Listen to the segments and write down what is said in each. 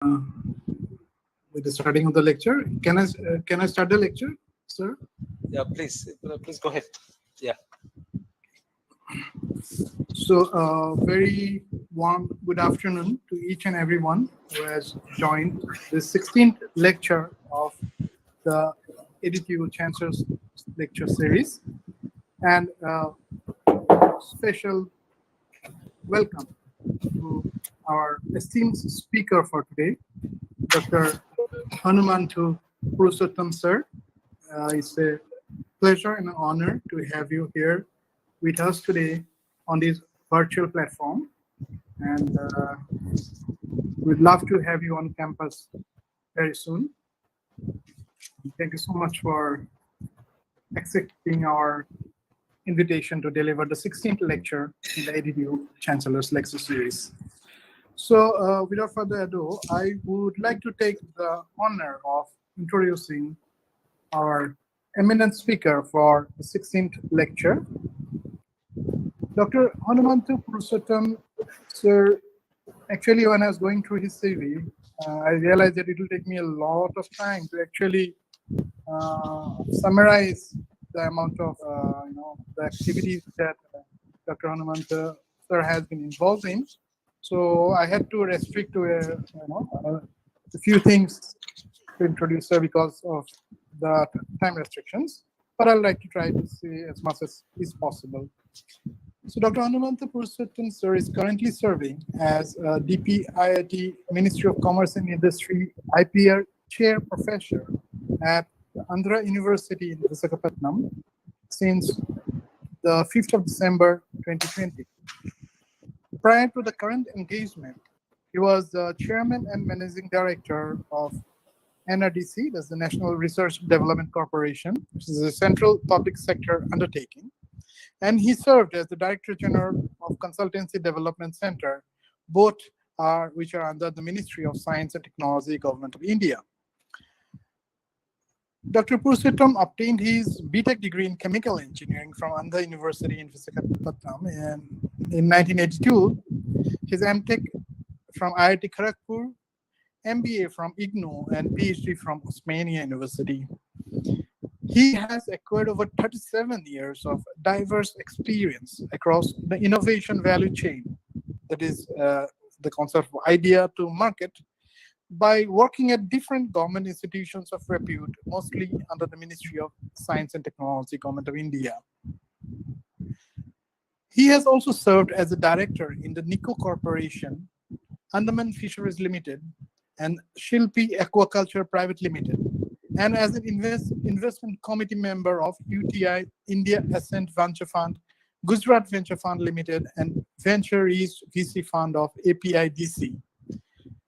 with the starting of the lecture. Can I start the lecture, sir? Yeah, please go ahead. Yeah. So, very warm good afternoon to each and everyone who has joined the 16th lecture of the Untitled Chancellor's lecture series, and special welcome to our esteemed speaker for today, Dr. Hanumantu Purushottam, sir. It's a pleasure and an honor to have you here with us today on this virtual platform. And we'd love to have you on campus very soon. Thank you so much for accepting our invitation to deliver the 16th lecture in the ADDU Chancellor's Lecture Series. So without further ado, I would like to take the honor of introducing our eminent speaker for the 16th lecture, Dr. Hanumantu Purushottam, sir. Actually, when I was going through his CV, I realized that it will take me a lot of time to actually summarize the amount of the activities that Dr. Hanumantu sir has been involved in. So I had to restrict to a few things to introduce her because of the time restrictions. But I'd like to try to see as much as is possible. So Dr. Hanumantu Purushottam sir is currently serving as DPIIT Ministry of Commerce and Industry IPR Chair Professor at Andhra University in Visakhapatnam since the 5th of December 2020. Prior to the current engagement, he was the Chairman and Managing Director of NRDC, that's the National Research Development Corporation, which is a central public sector undertaking. And he served as the Director General of Consultancy Development Center, both which are under the Ministry of Science and Technology, Government of India. Dr. Purushottam obtained his BTech degree in Chemical Engineering from Andhra University in Visakhapatnam, and in 1982, his MTech from IIT Kharagpur, MBA from IGNOU, and PhD from Osmania University. He has acquired over 37 years of diverse experience across the innovation value chain, that is the concept of idea to market, by working at different government institutions of repute, mostly under the Ministry of Science and Technology, Government of India. He has also served as a director in the NICO Corporation, Andaman Fisheries Limited, and Shilpi Aquaculture Private Limited, and as an investment committee member of UTI India Ascent Venture Fund, Gujarat Venture Fund Limited, and Venture East VC Fund of APIDC.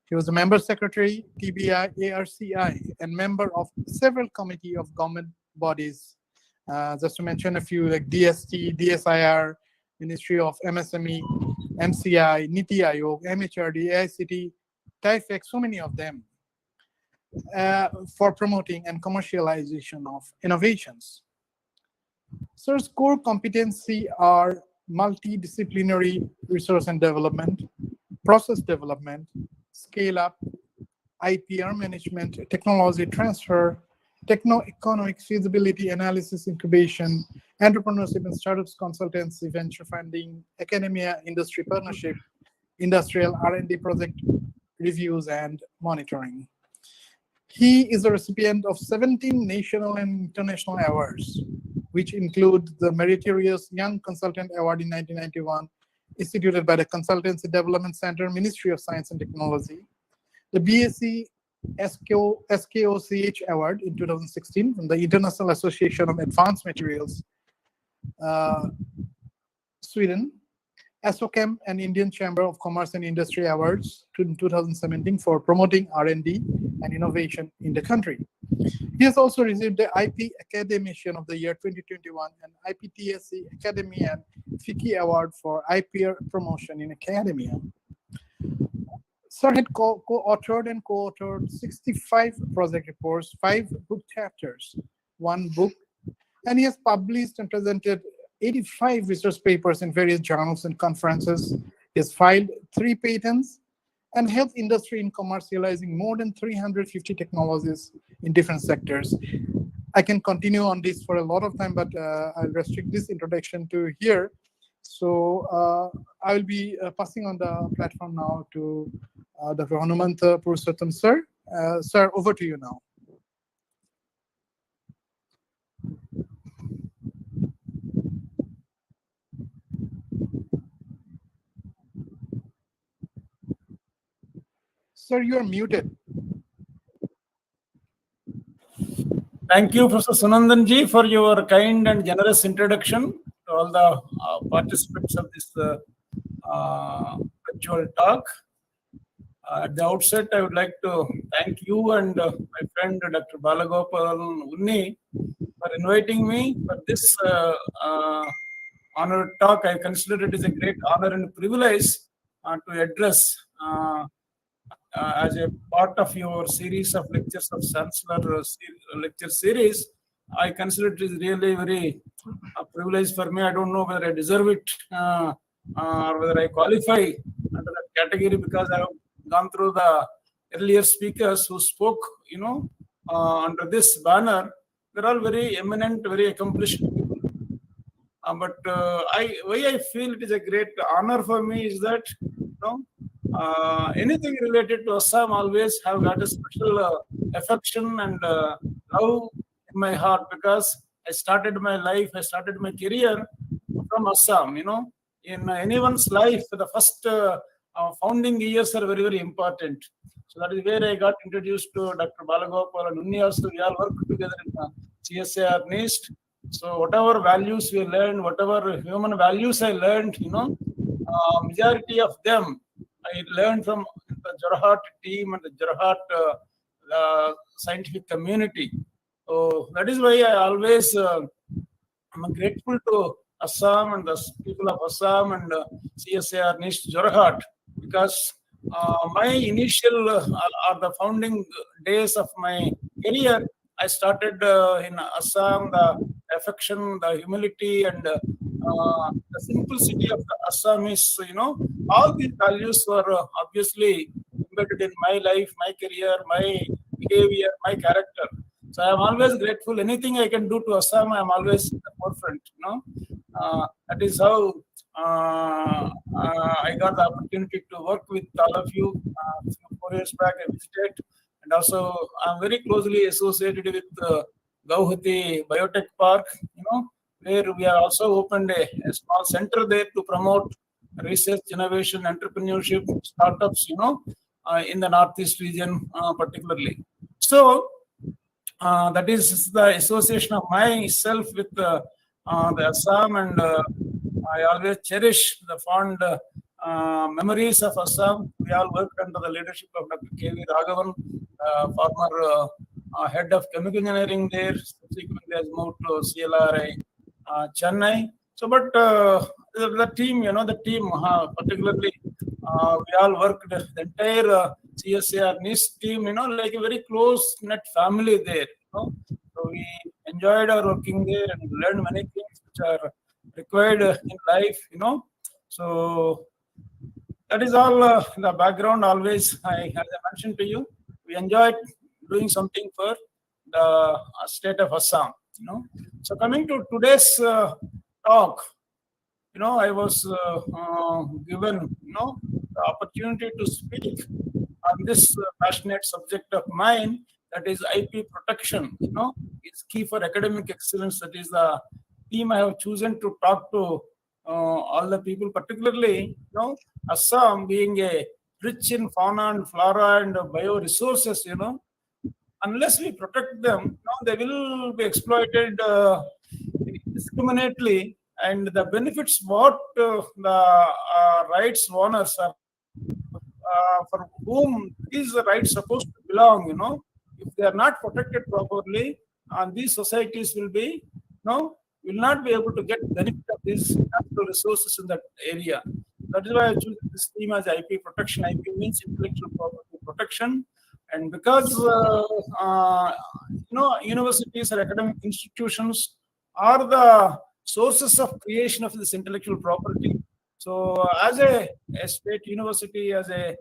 He was a member secretary, TBI, ARCI, and member of several committee of government bodies. Just to mention a few, like DST, DSIR, Ministry of MSME, MCI, NITI Aayog, MHRD, AICT, TIFEC, so many of them, for promoting and commercialization of innovations. Sir's core competency are multidisciplinary research and development, process development, scale up, IPR management, technology transfer, techno-economic feasibility analysis, incubation, entrepreneurship and startups consultancy, venture funding, academia, industry partnership, industrial R&D project reviews and monitoring. He is a recipient of 17 national and international awards, which include the meritorious Young Consultant Award in 1991, instituted by the Consultancy Development Center, Ministry of Science and Technology, the BSc SKOCH Award in 2016 from the International Association of Advanced Materials, Sweden, ASOCHEM and Indian Chamber of Commerce and Industry Awards in 2017 for promoting R&D and innovation in the country. He has also received the IP Academician of the Year 2021 and IPTSC Academy and FICCI Award for IPR promotion in academia. Sir had co-authored and co-authored 65 project reports, 5 book chapters, 1 book, and he has published and presented 85 research papers in various journals and conferences. He has filed 3 patents and help industry in commercializing more than 350 technologies in different sectors. I can continue on this for a lot of time, but I'll restrict this introduction to here. So I will be passing on the platform now to Dr. Hanumantha Purushottam sir. Sir, over to you now. Sir, you are muted. Thank you, Professor Sunandanji, for your kind and generous introduction to all the participants of this virtual talk. At the outset, I would like to thank you and my friend Dr. Balagopal Unni for inviting me for this honored talk. I consider it is a great honor and privilege to address as a part of your series of lectures of Chancellor lecture series. I consider it is really very a privilege for me. I don't know whether I deserve it or whether I qualify under that category, because I have gone through the earlier speakers who spoke, under this banner. They're all very eminent, very accomplished people. But why I feel it is a great honor for me is that, anything related to Assam always have got a special affection and love in my heart, because I started my life, I started my career from Assam. In anyone's life, the first founding years are very, very important. So that is where I got introduced to Dr. Balagopal and Unni also. We all worked together in CSIR NIST. So whatever values we learned, whatever human values I learned, majority of them I learned from the Jorhat team and the Jorhat scientific community. So that is why I always I'm grateful to Assam and the people of Assam and CSIR NIST Jorhat, because my initial or the founding days of my career, I started in Assam. The affection, the humility, and the simplicity of the Assamese, all these values were obviously embedded in my life, my career, my behavior, my character. So I am always grateful. Anything I can do to Assam, I am always in the forefront. That is how I got the opportunity to work with all of you. 4 years back, I visited, and also I'm very closely associated with Gauhati Biotech Park. Where we have also opened a small center there to promote research, innovation, entrepreneurship, startups. In the Northeast region, particularly. So. That is the association of myself with the Assam, and I always cherish the fond memories of Assam. We all worked under the leadership of Dr. K.V. Raghavan, former head of chemical engineering there. Subsequently, has moved to CLRI Chennai. So, but the team, particularly, we all worked, the entire CSIR NIST team, like a very close knit family there. So we enjoyed our working there and learned many things which are required in life. So that is all the background. Always, as I mentioned to you, we enjoyed doing something for the state of Assam. So coming to today's talk, I was given, the opportunity to speak on this passionate subject of mine, that is IP protection. It's key for academic excellence. That is the theme I have chosen to talk to all the people, particularly, Assam being a rich in fauna and flora and bioresources. Unless we protect them, they will be exploited indiscriminately, and the benefits what the rights owners are, for whom these rights supposed to belong, if they are not protected properly, these societies will not be able to get benefit of these natural resources in that area. That is why I choose this theme as IP protection. IP means intellectual property protection. And because universities or academic institutions are the sources of creation of this intellectual property. So as a state university, as a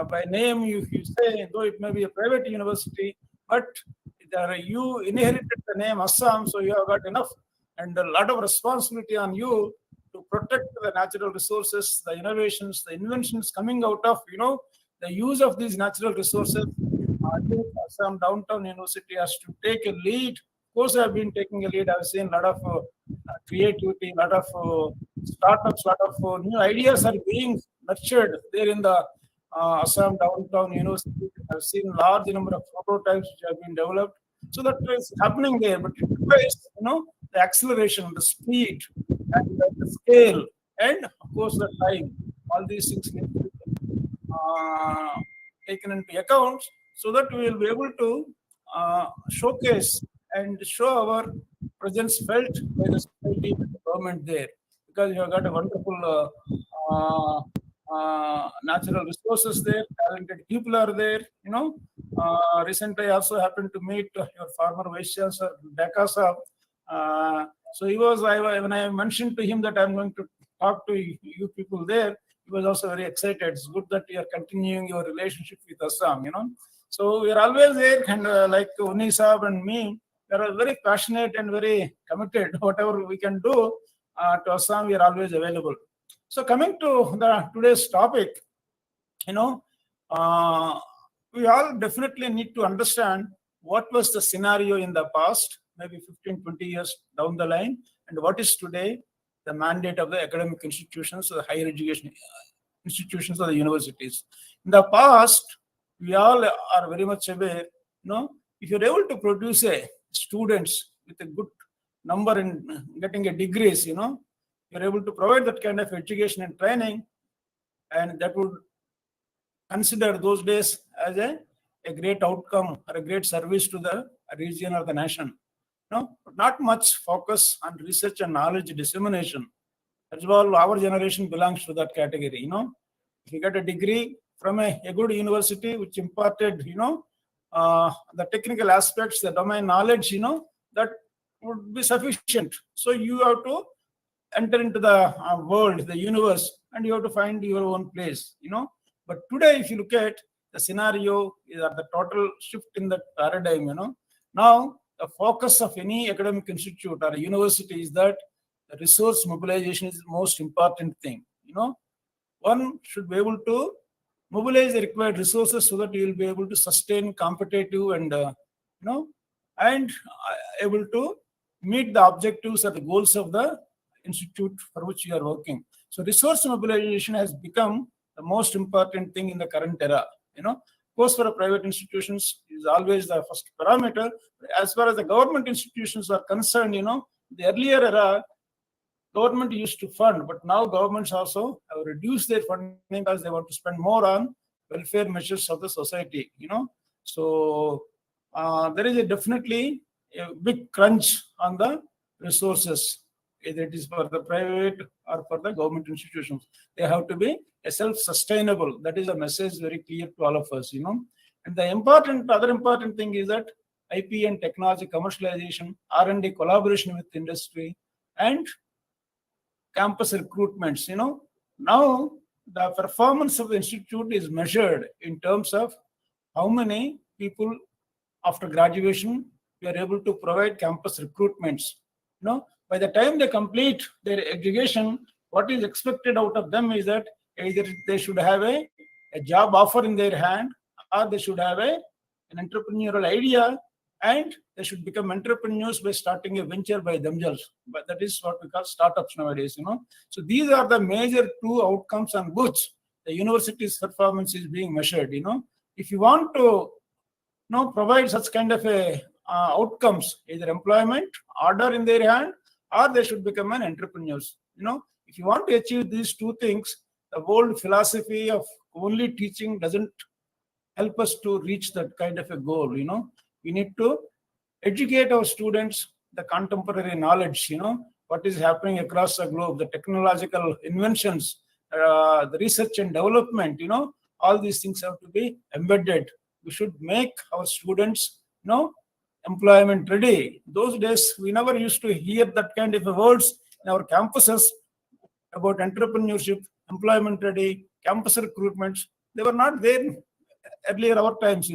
by name, you say, though it may be a private university, but you inherited the name Assam, so you have got enough and a lot of responsibility on you to protect the natural resources, the innovations, the inventions coming out of, the use of these natural resources. I think Assam Downtown University has to take a lead. Of course, I've been taking a lead. I've seen a lot of creativity, a lot of startups, a lot of new ideas are being nurtured there in the Assam Downtown University. I've seen large number of prototypes which have been developed. So that is happening there, but it requires, the acceleration, the speed, and the scale, and of course the time. All these things need to be taken into account so that we will be able to showcase and show our presence felt by the society and the government there, because you have got a wonderful natural resources there, talented people are there. Recently I also happened to meet your former Vice Chancellor, Dhaka Saab. So when I mentioned to him that I'm going to talk to you people there, he was also very excited. It's good that you are continuing your relationship with Assam, So we are always there, and like Uni Saab and me, we are very passionate and very committed. Whatever we can do to Assam, we are always available. So coming to today's topic, we all definitely need to understand what was the scenario in the past, maybe 15, 20 years down the line, and what is today the mandate of the academic institutions or the higher education institutions or the universities. In the past, we all are very much aware, if you're able to produce students with a good number in getting a degrees, you're able to provide that kind of education and training, and that would consider those days as a great outcome or a great service to the region or the nation. Not much focus on research and knowledge dissemination. That's all our generation belongs to that category. If you get a degree from a good university which imparted, the technical aspects, the domain knowledge, that would be sufficient. So you have to enter into the world, the universe, and you have to find your own place. But today, if you look at the scenario, is at the total shift in the paradigm. Now the focus of any academic institute or university is that the resource mobilization is the most important thing. One should be able to mobilize the required resources so that you will be able to sustain competitive and able to meet the objectives or the goals of the institute for which you are working. So resource mobilization has become the most important thing in the current era. Of course, for private institutions is always the first parameter. As far as the government institutions are concerned, the earlier era, government used to fund, but now governments also have reduced their funding because they want to spend more on welfare measures of the society. So there is definitely a big crunch on the resources, either it is for the private or for the government institutions. They have to be self-sustainable. That is a message very clear to all of us. And the other important thing is that IP and technology commercialization, R&D collaboration with industry, and campus recruitments. Now the performance of the institute is measured in terms of how many people after graduation we are able to provide campus recruitments. By the time they complete their education, what is expected out of them is that either they should have a job offer in their hand, or they should have an entrepreneurial idea, and they should become entrepreneurs by starting a venture by themselves. But that is what we call startups nowadays. So these are the major two outcomes on which the university's performance is being measured. If you want to provide such kind of outcomes, either employment, order in their hand, or they should become an entrepreneurs. If you want to achieve these two things, the old philosophy of only teaching doesn't help us to reach that kind of a goal. We need to educate our students the contemporary knowledge, what is happening across the globe, the technological inventions, the research and development, all these things have to be embedded. We should make our students, employment ready. Those days, we never used to hear that kind of words in our campuses about entrepreneurship, employment ready, campus recruitments. They were not there earlier our times,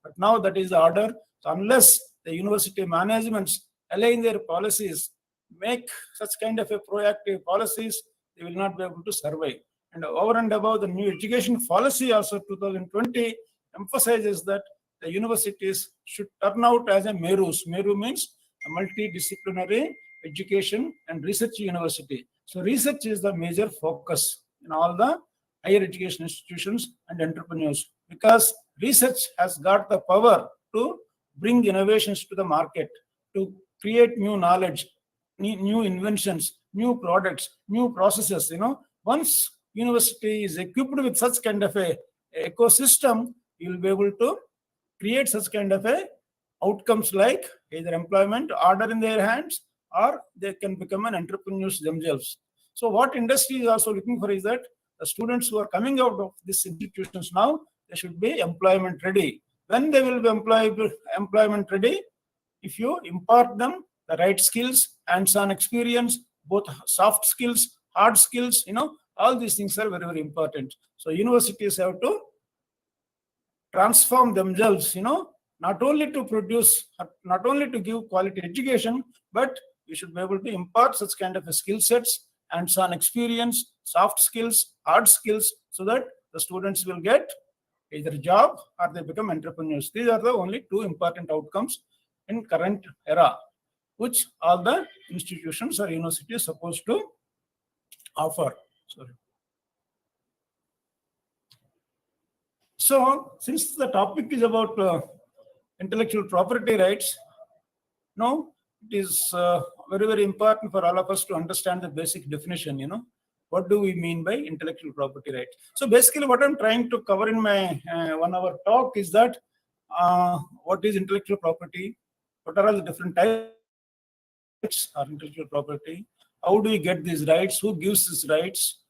but now that is the order. So unless the university managements align their policies, make such kind of a proactive policies, they will not be able to survive. And over and above, the new education policy also 2020 emphasizes that the universities should turn out as a MERUs. MERU means a multidisciplinary education and research university. So research is the major focus in all the higher education institutions and entrepreneurs, because research has got the power to bring innovations to the market, to create new knowledge, new inventions, new products, new processes. Once university is equipped with such kind of a ecosystem, you will be able to create such kind of a outcomes like either employment, order in their hands, or they can become an entrepreneurs themselves. So what industry is also looking for is that the students who are coming out of these institutions now, they should be employment ready. When they will be employment ready, if you impart them the right skills, hands-on experience, both soft skills, hard skills, all these things are very, very important. So universities have to transform themselves, not only to produce, not only to give quality education, but we should be able to impart such kind of a skill sets, hands-on experience, soft skills, hard skills, so that the students will get either a job or they become entrepreneurs. These are the only two important outcomes in current era, which all the institutions or universities are supposed to offer. Sorry. So, since the topic is about intellectual property rights, now it is very, very important for all of us to understand the basic definition. What do we mean by intellectual property rights? So basically, what I'm trying to cover in my 1 hour talk is that what is intellectual property? What are all the different types of intellectual property? How do you get these rights? Who gives these rights?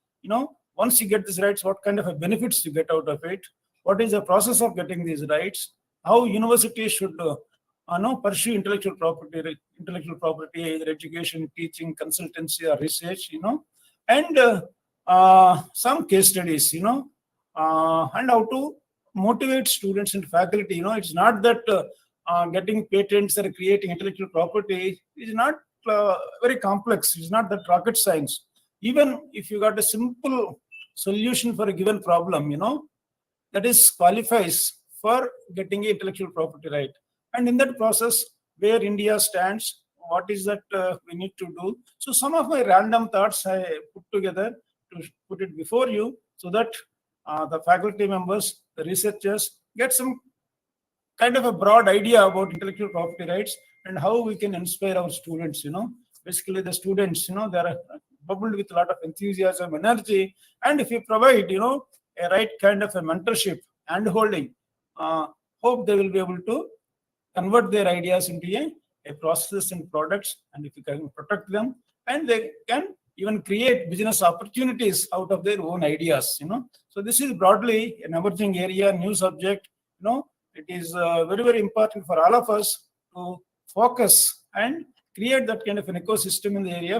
Once you get these rights, what kind of benefits you get out of it? What is the process of getting these rights? How universities should pursue intellectual property, either education, teaching, consultancy, or research, and some case studies, and how to motivate students and faculty. It's not that getting patents or creating intellectual property is not very complex. It's not that rocket science. Even if you got a simple solution for a given problem, that is qualifies for getting intellectual property right. And in that process, where India stands, what is that we need to do? So some of my random thoughts I put together to put it before you, so that the faculty members, the researchers get some kind of a broad idea about intellectual property rights and how we can inspire our students. Basically the students, they are bubbled with a lot of enthusiasm, energy, and if you provide, a right kind of a mentorship and holding, hope they will be able to convert their ideas into a process and products, and if you can protect them, and they can even create business opportunities out of their own ideas. So this is broadly an emerging area, new subject. It is very, very important for all of us to focus and create that kind of an ecosystem in the area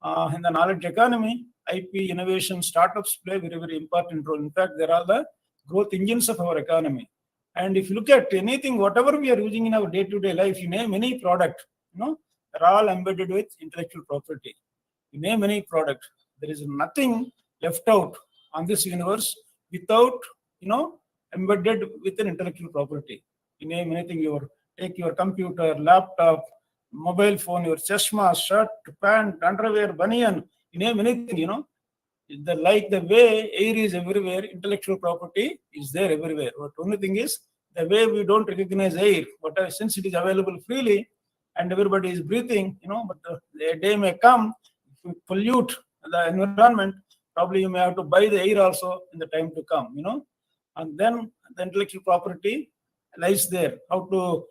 of in the knowledge economy. IP, innovation, startups play very, very important role. In fact, they are the growth engines of our economy. And if you look at anything, whatever we are using in our day-to-day life, you name any product, they're all embedded with intellectual property. You name any product, there is nothing left out on this universe without, embedded with an intellectual property. You name anything, take your computer, laptop, mobile phone, your chashma, shirt, pant, underwear, banian, you name anything, the way air is everywhere, intellectual property is there everywhere. But only thing is, the way we don't recognize air, but since it is available freely and everybody is breathing, but the day may come, if you pollute the environment, probably you may have to buy the air also in the time to come, and then the intellectual property lies there. How to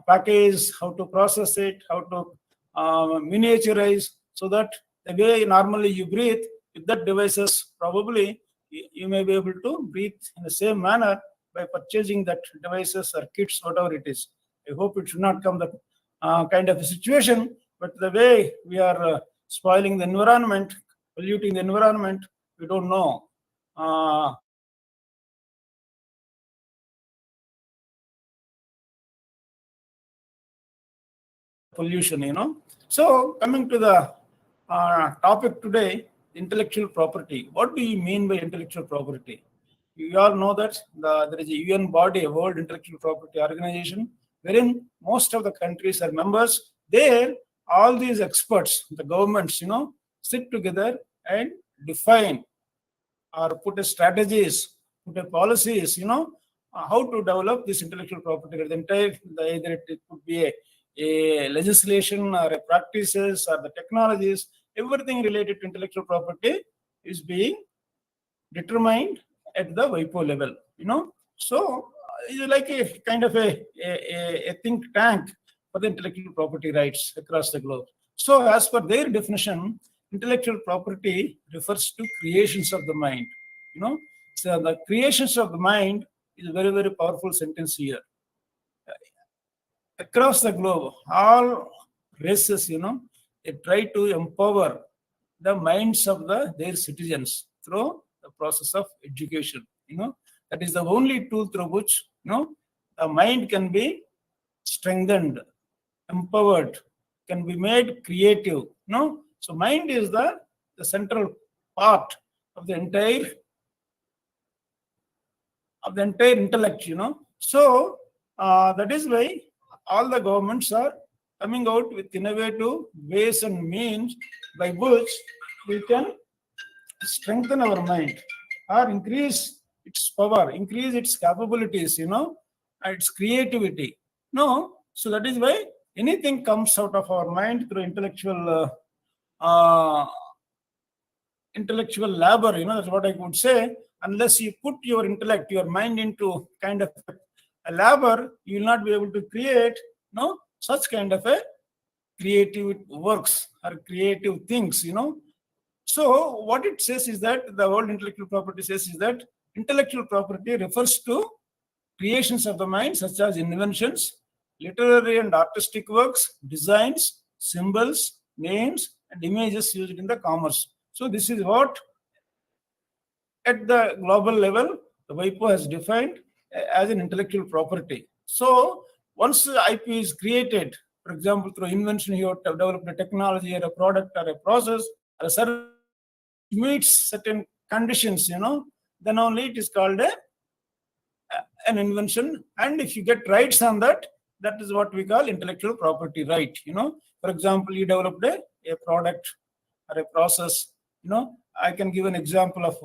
package, how to process it, how to miniaturize, so that the way normally you breathe, with that devices, probably you may be able to breathe in the same manner by purchasing that devices or kits, whatever it is. I hope it should not come that kind of a situation, but the way we are spoiling the environment, polluting the environment, we don't know pollution, So coming to the topic today, intellectual property. What do you mean by intellectual property? You all know that there is a UN body, a World Intellectual Property Organization, wherein most of the countries are members. There, all these experts, the governments, sit together and define or put a strategies, put a policies, how to develop this intellectual property. Either it could be a legislation or a practices or the technologies, everything related to intellectual property is being determined at the WIPO level, So it's like a kind of a think tank for the intellectual property rights across the globe. So as per their definition, intellectual property refers to creations of the mind, So the creations of the mind is a very, very powerful sentence here. Across the globe, all races, they try to empower the minds of their citizens through the process of education. That is the only tool through which the mind can be strengthened, empowered, can be made creative. So mind is the central part of the entire intellect. So that is why all the governments are coming out with innovative ways and means by which we can strengthen our mind or increase its power, increase its capabilities, its creativity. So that is why anything comes out of our mind through intellectual labor, that's what I could say. Unless you put your intellect, your mind into kind of a labor, you will not be able to create such kind of a creative works or creative things, So what it says is that the World Intellectual Property says is that intellectual property refers to creations of the mind such as inventions, literary and artistic works, designs, symbols, names, and images used in the commerce. So this is what at the global level the WIPO has defined as an intellectual property. So once the IP is created, for example, through invention, you have developed a technology or a product or a process or a service meets certain conditions, then only it is called an invention. And if you get rights on that, that is what we call intellectual property right. For example, you developed a product or a process. I can give an example of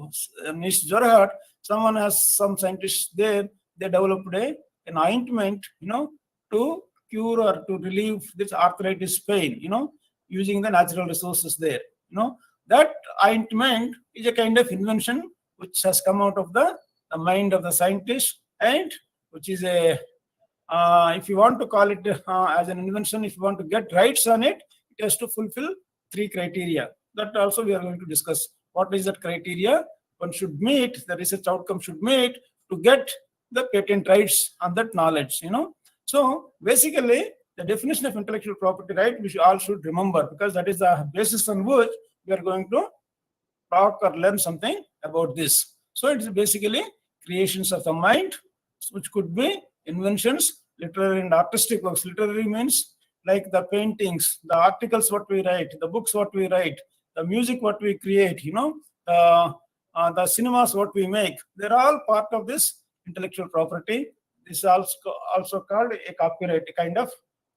niche Jorhat. Some scientists there, they developed an ointment, to cure or to relieve this arthritis pain, using the natural resources there. That ointment is a kind of invention which has come out of the mind of the scientist, and which is if you want to call it as an invention, if you want to get rights on it, it has to fulfill 3 criteria. That also we are going to discuss. What is that criteria one should meet, the research outcome should meet to get the patent rights on that knowledge, So basically, the definition of intellectual property right, we all should remember, because that is the basis on which we are going to talk or learn something about this. So it's basically creations of the mind, which could be inventions, literary and artistic works. Literary means like the paintings, the articles what we write, the books what we write, the music what we create, the cinemas what we make. They're all part of this intellectual property. This is also called a copyright, a kind of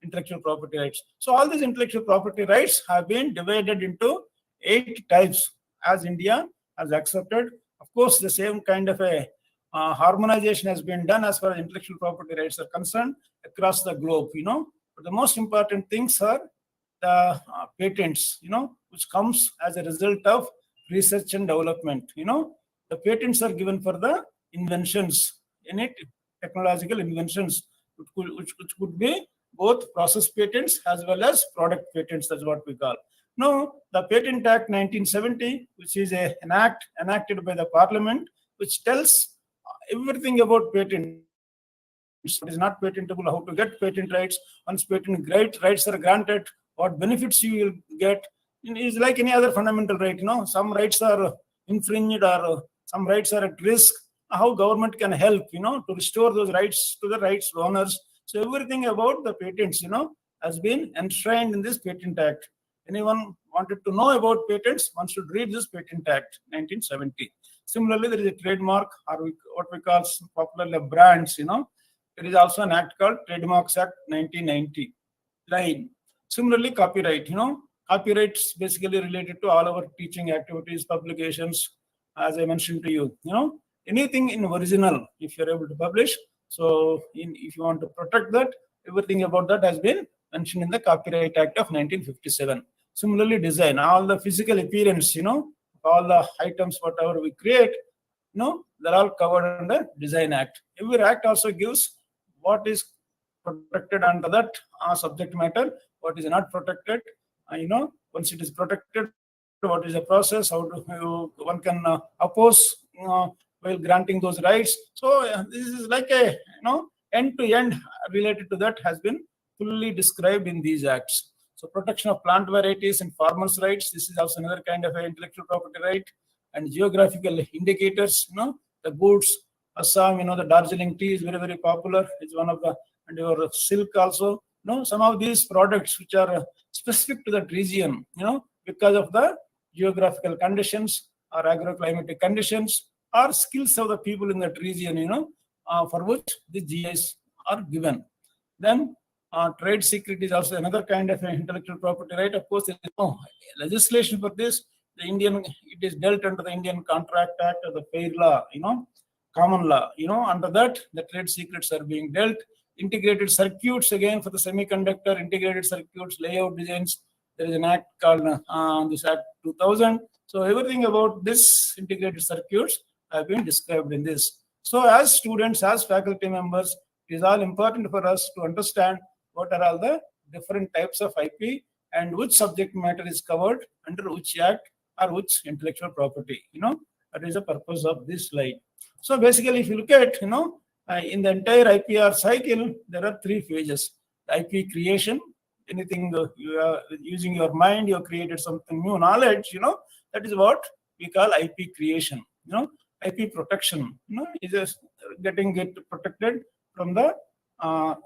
intellectual property rights. So all these intellectual property rights have been divided into 8 types as India has accepted. Of course, the same kind of a harmonization has been done as far as intellectual property rights are concerned across the globe, But the most important things are the patents, which comes as a result of research and development. The patents are given for the inventions in it, technological inventions, which could be both process patents as well as product patents. That's what we call. Now, the Patent Act 1970, which is an act enacted by the Parliament, which tells everything about patent. What is not patentable, how to get patent rights, once patent rights are granted, what benefits you will get. It is like any other fundamental right. Some rights are infringed or some rights are at risk. How government can help, to restore those rights to the rights owners. So everything about the patents, has been enshrined in this Patent Act. Anyone wanted to know about patents, one should read this Patent Act 1970. Similarly, there is a trademark, or what we call popularly brands. There is also an act called Trademarks Act 1999. Similarly, copyright. Copyrights basically related to all our teaching activities, publications, as I mentioned to you. Anything in original, if you're able to publish. So, if you want to protect that, everything about that has been mentioned in the Copyright Act of 1957. Similarly, design, all the physical appearance, all the items, whatever we create, they're all covered under Design Act. Every act also gives what is protected under that subject matter, what is not protected. Once it is protected, what is the process, how one can oppose while granting those rights. So this is like a end to end related to that has been fully described in these acts. So protection of plant varieties and farmers' rights. This is also another kind of intellectual property right. And geographical indicators. The goods. Assam. The Darjeeling tea is very, very popular. It's one of the, and your silk also. Some of these products which are specific to that region. Because of the geographical conditions or agroclimatic conditions or skills of the people in that region. For which the GIs are given. Then trade secret is also another kind of intellectual property right. Of course, there is no legislation for this. It is dealt under the Indian Contract Act or the Fair Law, common law. Under that, the trade secrets are being dealt. Integrated circuits, again, for the semiconductor, integrated circuits, layout designs. There is an act called this Act 2000. So everything about this integrated circuits have been described in this. So as students, as faculty members, it is all important for us to understand what are all the different types of IP and which subject matter is covered under which act or which intellectual property. That is the purpose of this slide. So basically, if you look at, in the entire IPR cycle, there are 3 phases. IP creation, anything you are using your mind, you have created something new knowledge, that is what we call IP creation. IP protection, is just getting it protected from the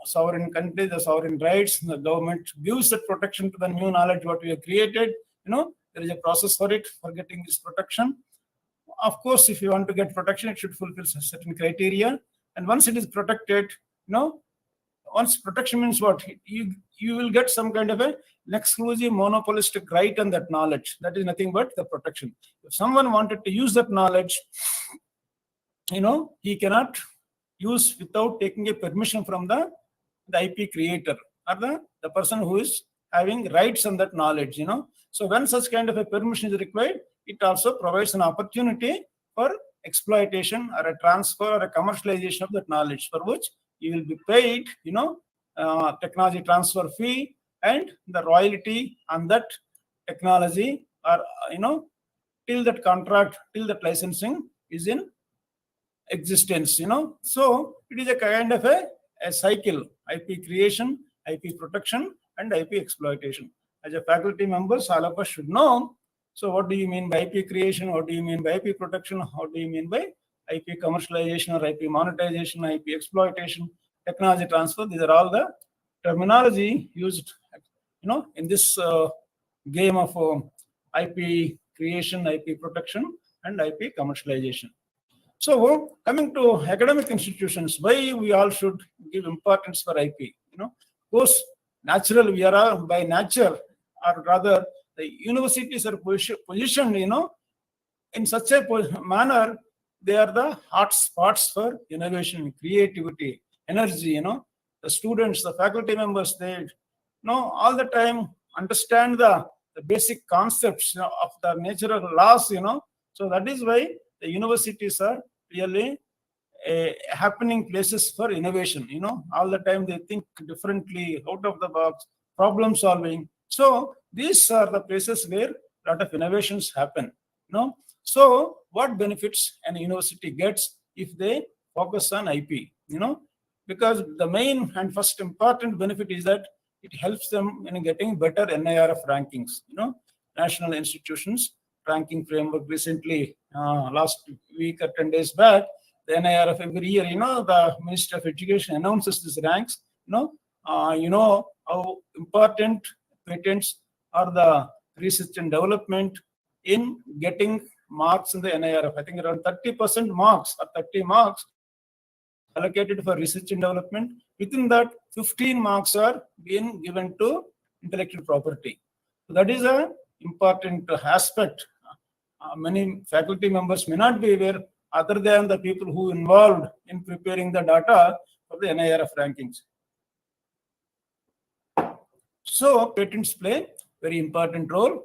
sovereign country, the sovereign rights. The government gives that protection to the new knowledge what we have created. There is a process for it, for getting this protection. Of course, if you want to get protection, it should fulfill certain criteria. And once it is protected, once protection means what? You will get some kind of an exclusive monopolistic right on that knowledge. That is nothing but the protection. If someone wanted to use that knowledge, he cannot use without taking a permission from the IP creator or the person who is having rights on that knowledge. So when such kind of a permission is required, it also provides an opportunity for exploitation or a transfer or a commercialization of that knowledge, for which you will be paid, technology transfer fee and the royalty on that technology, or till that contract, till that licensing is in existence. So it is a kind of a cycle: IP creation, IP protection, and IP exploitation. As a faculty members, all of us should know. So what do you mean by IP creation? What do you mean by IP protection? How do you mean by IP commercialization or IP monetization, IP exploitation, technology transfer? These are all the terminology used, in this game of IP creation, IP protection, and IP commercialization. So coming to academic institutions, why we all should give importance for IP? Of course, natural, we are by nature, or rather, the universities are positioned, in such a manner, they are the hot spots for innovation, creativity, energy. The students, the faculty members, they all the time understand the basic concepts of the natural laws. So that is why the universities are really happening places for innovation. All the time they think differently, out of the box, problem solving. So these are the places where a lot of innovations happen. So what benefits an university gets if they focus on IP? Because the main and first important benefit is that it helps them in getting better NIRF rankings. National institutions ranking framework recently, last week or 10 days back, the NIRF every year, the Ministry of Education announces these ranks, you know how important patents are the research and development in getting marks in the NIRF. I think around 30% marks or 30 marks allocated for research and development. Within that, 15 marks are being given to intellectual property. So that is an important aspect. Many faculty members may not be aware, other than the people who involved in preparing the data for the NIRF rankings. So patents play very important role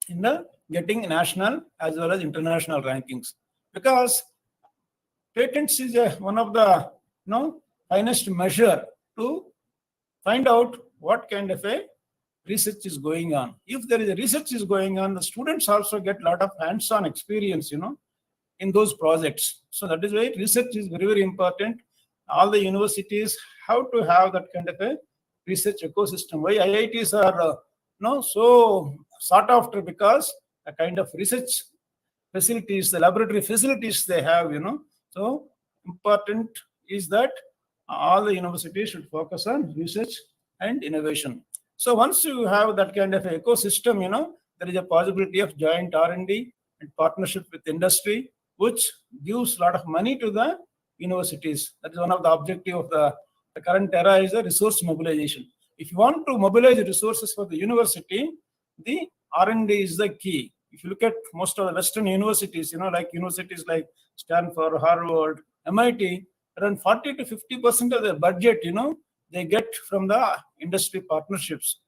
in the getting national as well as international rankings, because patents is one of the finest measure to find out what kind of a research is going on. If there is a research is going on, the students also get a lot of hands-on experience, in those projects. So that is why research is very, very important. All the universities have to have that kind of a research ecosystem. Why IITs are so sought after? Because the kind of research facilities, the laboratory facilities they have, So important is that all the universities should focus on research and innovation. So once you have that kind of ecosystem, there is a possibility of joint R&D and partnership with industry, which gives a lot of money to the universities. That is one of the objective of the current era, is the resource mobilization. If you want to mobilize resources for the university, the R&D is the key. If you look at most of the Western universities, like universities like Stanford, Harvard, MIT, around 40 to 50% of their budget, they get from the industry partnerships.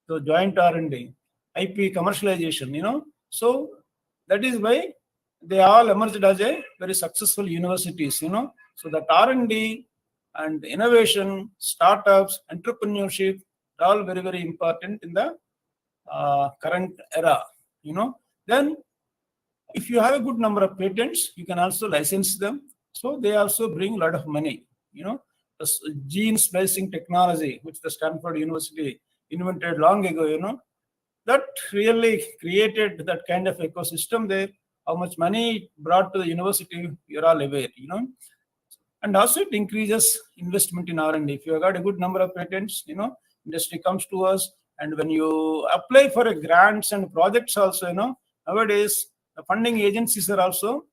So joint R&D, IP commercialization, So that is why they all emerged as a very successful universities, So that R&D and innovation, startups, entrepreneurship are all very, very important in the current era, Then if you have a good number of patents, you can also license them. So they also bring a lot of money, The gene splicing technology, which the Stanford University invented long ago, that really created that kind of ecosystem there. How much money it brought to the university, you're all aware, And also it increases investment in R&D. If you have got a good number of patents, industry comes to us. And when you apply for a grants and projects also, nowadays the funding agencies are also,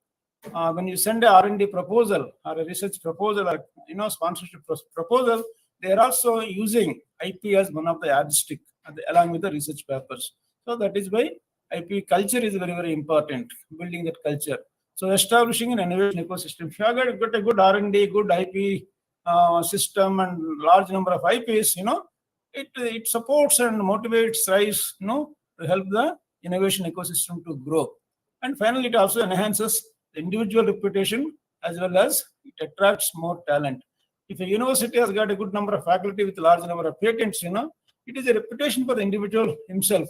when you send a R&D proposal or a research proposal or sponsorship proposal, they are also using IP as one of the yardstick along with the research papers. So that is why IP culture is very, very important, building that culture. So establishing an innovation ecosystem. If you have got a good R&D, good IP system, and large number of IPs, it supports and motivates rise, to help the innovation ecosystem to grow. And finally, it also enhances the individual reputation as well as it attracts more talent. If a university has got a good number of faculty with a large number of patents, it is a reputation for the individual himself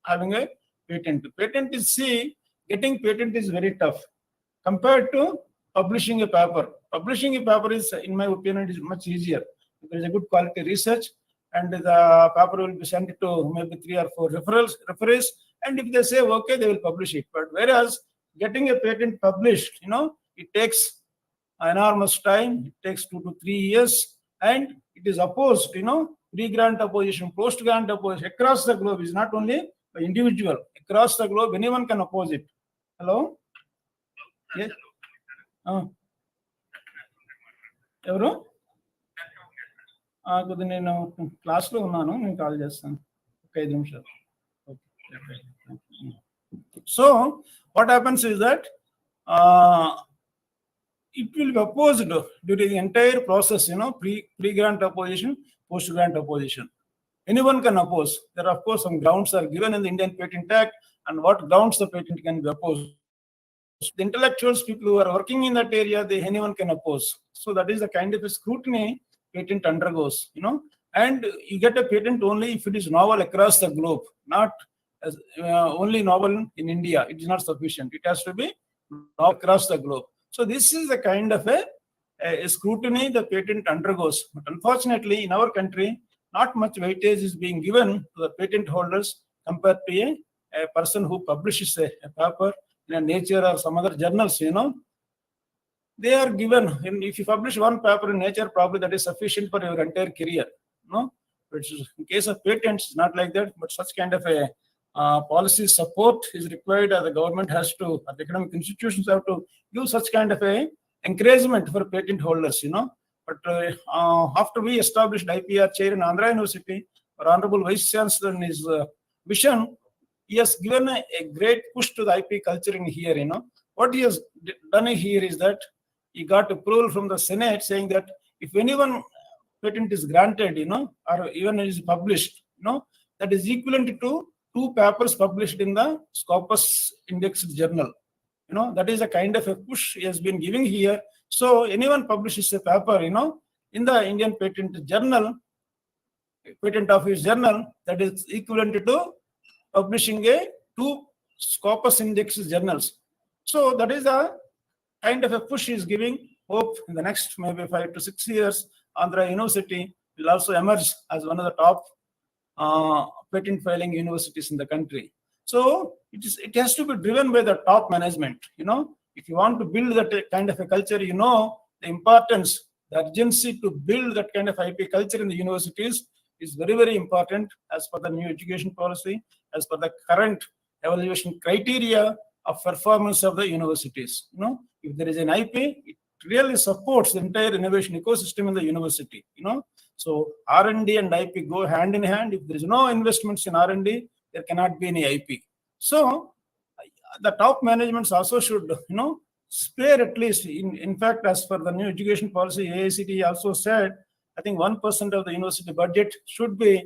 having a patent. Getting patent is very tough compared to publishing a paper. Publishing a paper is, in my opinion, is much easier. There is a good quality research, and the paper will be sent to maybe 3 or 4 referees, and if they say okay, they will publish it. But whereas getting a patent published, it takes enormous time. It takes 2 to 3 years, and it is opposed, pre-grant opposition, post-grant opposition across the globe. Is not only by individual, across the globe, anyone can oppose it. Hello? Yes. ఎవరు కొద్దిగా నేను క్లాస్లో ఉన్నాను, నేను call చేస్తాను ఒక 5 నిమిషాలు. So what happens is that it will be opposed during the entire process, pre-grant opposition, post-grant opposition. Anyone can oppose. There are, of course, some grounds are given in the Indian Patent Act, and what grounds the patent can be opposed. The intellectuals, people who are working in that area, anyone can oppose. So that is the kind of a scrutiny patent undergoes, and you get a patent only if it is novel across the globe, not as, only novel in India. It is not sufficient. It has to be novel across the globe. So this is the kind of a scrutiny the patent undergoes. But unfortunately, in our country, not much weightage is being given to the patent holders compared to a person who publishes a paper in a Nature or some other journals, They are given, if you publish one paper in Nature, probably that is sufficient for your entire career. No, which is in case of patents, it's not like that. But such kind of a policy support is required. The government has to, the academic institutions have to give such kind of a encouragement for patent holders. But after we established IPR chair in Andhra University, our Honorable Vice Chancellor in his vision, he has given a great push to the IP culture in here. What he has done here is that he got approval from the Senate saying that if anyone patent is granted, or even is published, that is equivalent to 2 papers published in the Scopus Indexed Journal. That is a kind of a push he has been giving here. So anyone publishes a paper, in the Indian Patent Journal, Patent Office Journal, that is equivalent to publishing a 2 Scopus Indexed journals. So that is a kind of a push he is giving. Hope in the next maybe 5 to 6 years, Andhra University will also emerge as one of the top patent filing universities in the country. So it has to be driven by the top management. If you want to build that kind of a culture, the importance, the urgency to build that kind of IP culture in the universities is very, very important as per the new education policy, as per the current evaluation criteria of performance of the universities. If there is an IP, it really supports the entire innovation ecosystem in the university. So R&D and IP go hand in hand. If there is no investments in R&D, there cannot be any IP. So the top managements also should, spare at least. In fact, as per the new education policy, AICTE also said, I think 1% of the university budget should be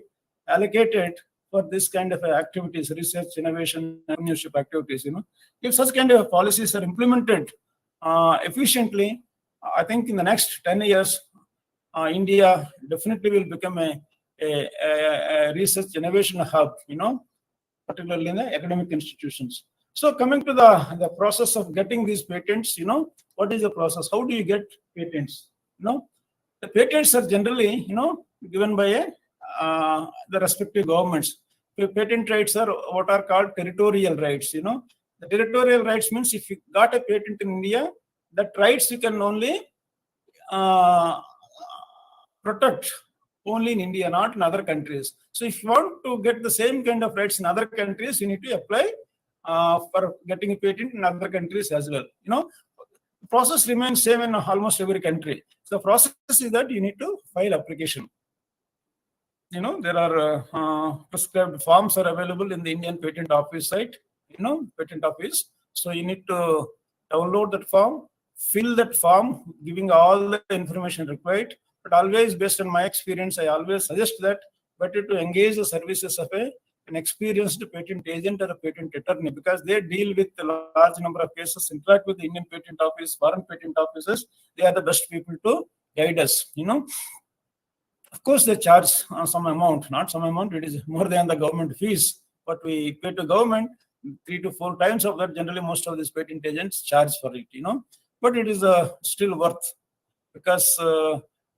allocated for this kind of activities, research, innovation, entrepreneurship activities. If such kind of policies are implemented efficiently, I think in the next 10 years, India definitely will become a research innovation hub, particularly in the academic institutions. So coming to the process of getting these patents, what is the process? How do you get patents? The patents are generally, given by the respective governments. The patent rights are what are called territorial rights. The territorial rights means if you got a patent in India, that rights you can only protect only in India, not in other countries. So if you want to get the same kind of rights in other countries, you need to apply for getting a patent in other countries as well. The process remains same in almost every country. So the process is that you need to file application. There are prescribed forms are available in the Indian Patent Office site, Patent Office. So you need to download that form, fill that form, giving all the information required. But always, based on my experience, I always suggest that better to engage the services of an experienced patent agent or a patent attorney, because they deal with a large number of cases, interact with the Indian Patent Office, foreign patent offices. They are the best people to guide us. Of course, they charge some amount, not some amount. It is more than the government fees, but we pay to government 3 to 4 times of that. Generally, most of these patent agents charge for it. But it is still worth, because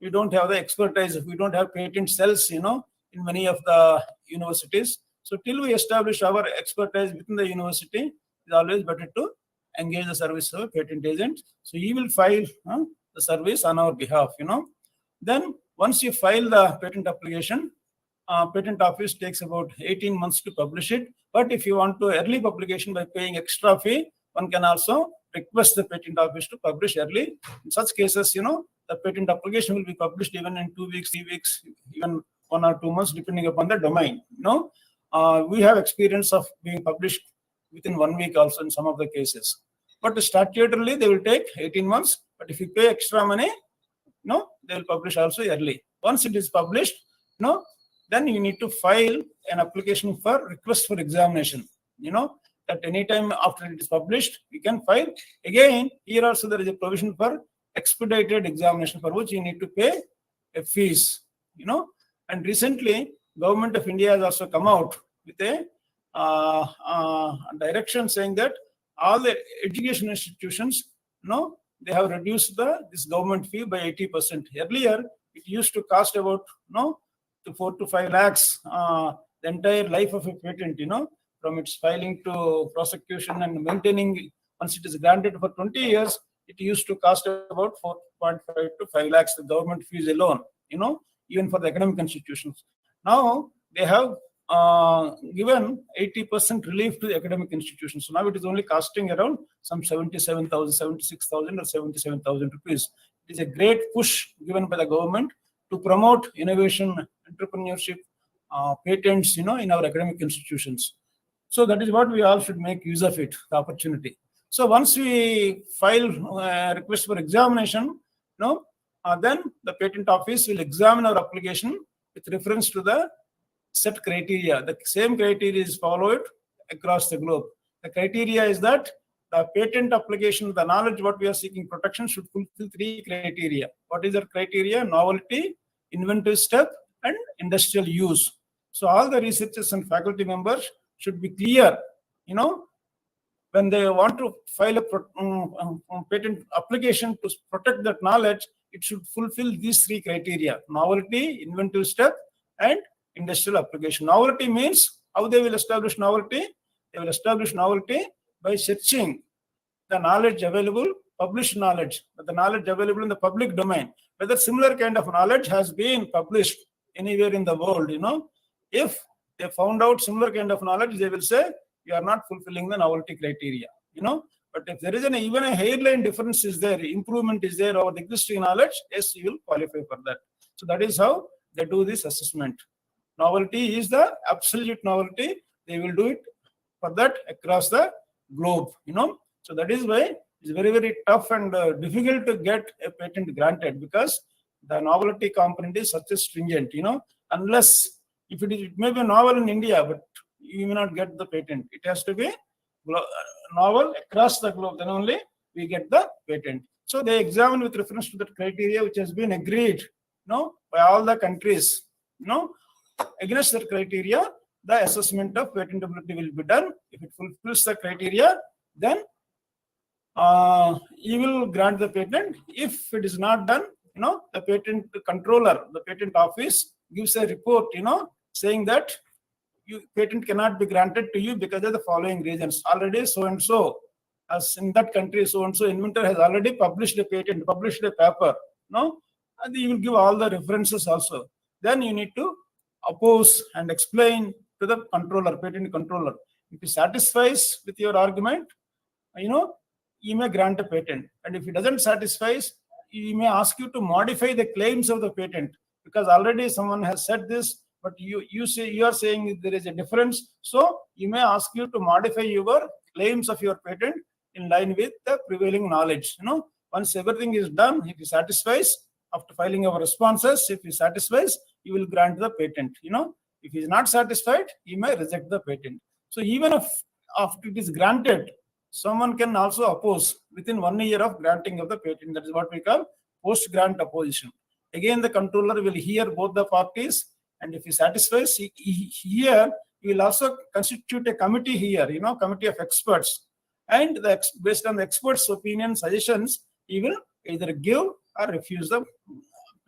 we don't have the expertise. We don't have patent cells, in many of the universities. So till we establish our expertise within the university, it's always better to engage the service of a patent agent. So he will file the service on our behalf. Then once you file the patent application, patent office takes about 18 months to publish it. But if you want to early publication by paying extra fee, one can also request the patent office to publish early. In such cases, the patent application will be published even in 2 weeks, 3 weeks, even 1 or 2 months, depending upon the domain. We have experience of being published within 1 week also in some of the cases. But statutorily, they will take 18 months. But if you pay extra money, they will publish also early. Once it is published, then you need to file an application for request for examination. At any time after it is published, you can file. Again, here also there is a provision for expedited examination, for which you need to pay a fees. And recently, Government of India has also come out with a direction saying that all the education institutions, they have reduced this government fee by 80%. Earlier, it used to cost about 4 to 5 lakhs the entire life of a patent, from its filing to prosecution and maintaining. Once it is granted for 20 years, it used to cost about 4.5 to 5 lakhs, the government fees alone. even for the academic institutions. Now they have given 80% relief to the academic institutions. So now it is only costing around some 77,000, 76,000 or 77,000 rupees. It is a great push given by the government to promote innovation, entrepreneurship, patents, in our academic institutions. So that is what we all should make use of it, the opportunity. So once we file a request for examination, then the patent office will examine our application with reference to the set criteria. The same criteria is followed across the globe. The criteria is that the patent application, the knowledge what we are seeking protection should fulfill 3 criteria. What is the criteria? Novelty, inventive step, and industrial use. So all the researchers and faculty members should be clear, when they want to file a patent application to protect that knowledge, it should fulfill these 3 criteria: novelty, inventive step, and industrial application. Novelty means how they will establish novelty. They will establish novelty by searching the knowledge available, published knowledge, the knowledge available in the public domain, whether similar kind of knowledge has been published anywhere in the world. If they found out similar kind of knowledge, they will say you are not fulfilling the novelty criteria. But if there is even a hairline difference is there, improvement is there over the existing knowledge, yes, you will qualify for that. So that is how they do this assessment. Novelty is the absolute novelty. They will do it for that across the globe. So that is why it's very, very tough and difficult to get a patent granted, because the novelty component is such a stringent. Unless if it may be novel in India, but you may not get the patent. It has to be novel across the globe. Then only we get the patent. So they examine with reference to that criteria which has been agreed, by all the countries. Against that criteria, the assessment of patentability will be done. If it fulfills the criteria, then you will grant the patent. If it is not done, the patent controller, the patent office gives a report, saying that patent cannot be granted to you because of the following reasons. Already so and so, as in that country, so and so inventor has already published a patent, published a paper. And you will give all the references also. Then you need to oppose and explain to the controller, patent controller. If he satisfies with your argument, you may grant a patent. And if it doesn't satisfy, he may ask you to modify the claims of the patent, because already someone has said this, but you are saying there is a difference. So you may ask you to modify your claims of your patent in line with the prevailing knowledge. Once everything is done, if he satisfies, after filing our responses, if he satisfies, you will grant the patent. If he is not satisfied, he may reject the patent. So even if after it is granted, someone can also oppose within 1 year of granting of the patent. That is what we call post-grant opposition. Again, the controller will hear both the parties, and if he satisfies, he will also constitute a committee here, committee of experts. And based on the experts' opinion, suggestions, he will either give or refuse the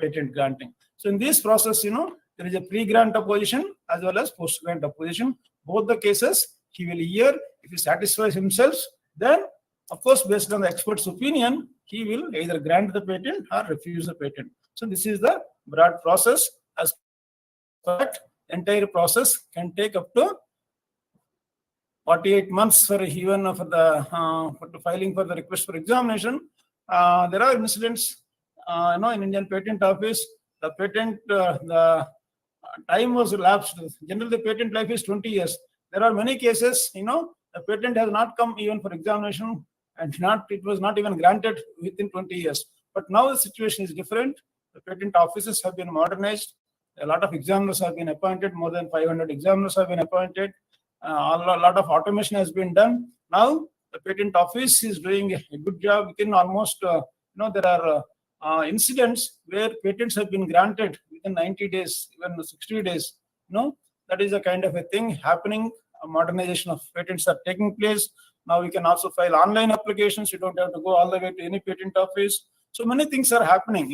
patent granting. So in this process, there is a pre-grant opposition as well as post-grant opposition. Both the cases, he will hear. If he satisfies himself, then, of course, based on the expert's opinion, he will either grant the patent or refuse the patent. So this is the broad process. As fact, entire process can take up to 48 months for even for the filing for the request for examination. There are incidents, in Indian Patent Office, the patent, the time was elapsed. Generally, the patent life is 20 years. There are many cases, the patent has not come even for examination, and it was not even granted within 20 years. But now the situation is different. The patent offices have been modernized. A lot of examiners have been appointed. More than 500 examiners have been appointed. A lot of automation has been done. Now the patent office is doing a good job. Within almost, there are incidents where patents have been granted within 90 days, even 60 days. That is a kind of a thing happening. A modernization of patents are taking place. Now we can also file online applications. You don't have to go all the way to any patent office. So many things are happening,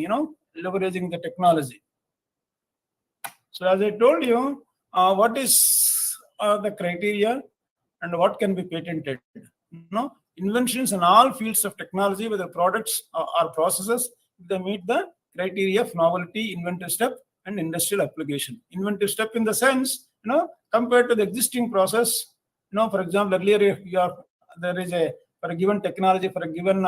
leveraging the technology. So as I told you, what is the criteria and what can be patented? Inventions in all fields of technology, whether products or processes, they meet the criteria of novelty, inventive step, and industrial application. Inventive step in the sense, compared to the existing process, for example, earlier there is for a given technology, for a given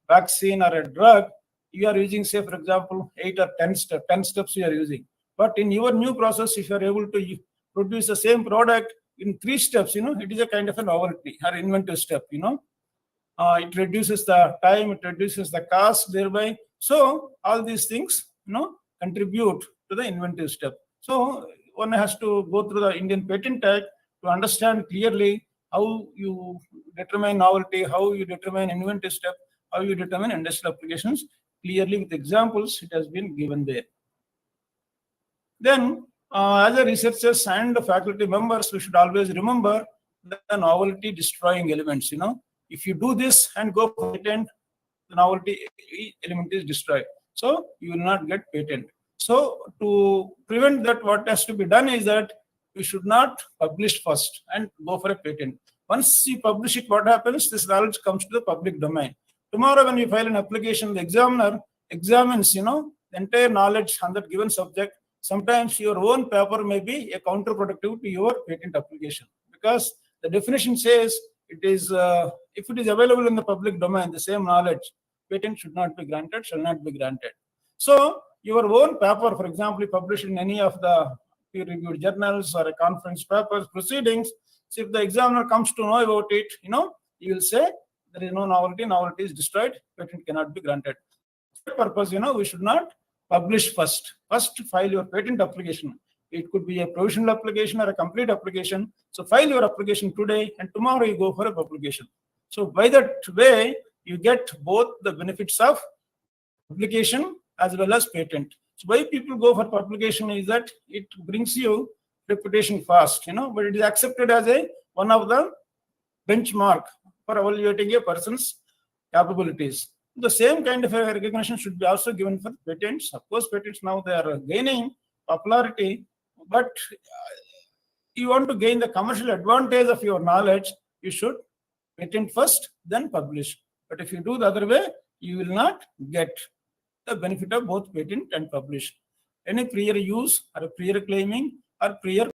vaccine or a drug, you are using, say, for example, 8 or 10 steps you are using. But in your new process, if you are able to produce the same product in 3 steps, it is a kind of a novelty or inventive step, it reduces the time, it reduces the cost thereby. So all these things, contribute to the inventive step. So one has to go through the Indian Patent Act to understand clearly how you determine novelty, how you determine inventive step, how you determine industrial applications. Clearly with examples, it has been given there. Then, as a researchers and faculty members, we should always remember the novelty destroying elements. If you do this and go for patent, the novelty element is destroyed. So you will not get patent. So to prevent that, what has to be done is that we should not publish first and go for a patent. Once you publish it, what happens? This knowledge comes to the public domain. Tomorrow, when you file an application, the examiner examines, the entire knowledge on that given subject. Sometimes your own paper may be a counterproductive to your patent application, because the definition says it is if it is available in the public domain, the same knowledge, patent should not be granted, shall not be granted. So your own paper, for example, published in any of the peer-reviewed journals or a conference papers, proceedings, so if the examiner comes to know about it, he will say there is no novelty, novelty is destroyed, patent cannot be granted. For that purpose, we should not publish first. First, file your patent application. It could be a provisional application or a complete application. So file your application today, and tomorrow you go for a publication. So by that way, you get both the benefits of publication as well as patent. So why people go for publication is that it brings you reputation fast, but it is accepted as one of the benchmark for evaluating a person's capabilities. The same kind of a recognition should be also given for patents. Of course, patents now they are gaining popularity, but you want to gain the commercial advantage of your knowledge, you should patent first, then publish. But if you do the other way, you will not get the benefit of both patent and publish. Any prior use or prior claiming or prior